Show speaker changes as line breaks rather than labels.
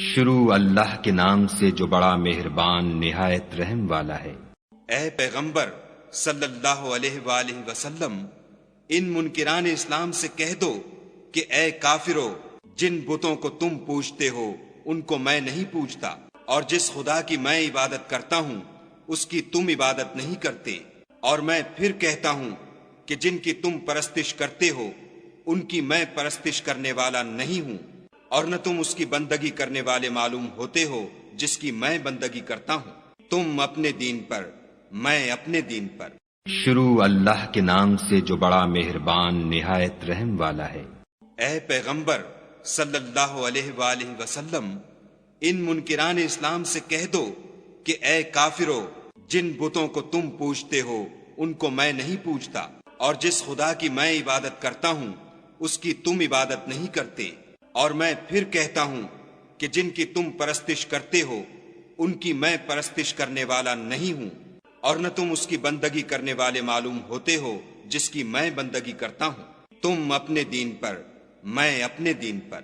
شروع اللہ کے نام سے جو بڑا مہربان نہایت رحم والا ہے۔
اے پیغمبر صلی اللہ علیہ وآلہ وسلم، ان منکران اسلام سے کہہ دو کہ اے کافرو، جن بتوں کو تم پوجتے ہو ان کو میں نہیں پوجتا، اور جس خدا کی میں عبادت کرتا ہوں اس کی تم عبادت نہیں کرتے، اور میں پھر کہتا ہوں کہ جن کی تم پرستش کرتے ہو ان کی میں پرستش کرنے والا نہیں ہوں، اور نہ تم اس کی بندگی کرنے والے معلوم ہوتے ہو جس کی میں بندگی کرتا ہوں۔ تم اپنے دین پر، میں اپنے دین پر۔
شروع اللہ کے نام سے جو بڑا مہربان نہایت رحم والا ہے۔
اے پیغمبر صلی اللہ علیہ وآلہ وسلم، ان منکران اسلام سے کہہ دو کہ اے کافرو، جن بتوں کو تم پوجتے ہو ان کو میں نہیں پوجتا، اور جس خدا کی میں عبادت کرتا ہوں اس کی تم عبادت نہیں کرتے، اور میں پھر کہتا ہوں کہ جن کی تم پرستش کرتے ہو ان کی میں پرستش کرنے والا نہیں ہوں، اور نہ تم اس کی بندگی کرنے والے معلوم ہوتے ہو جس کی میں بندگی کرتا ہوں۔ تم اپنے دین پر، میں اپنے دین پر۔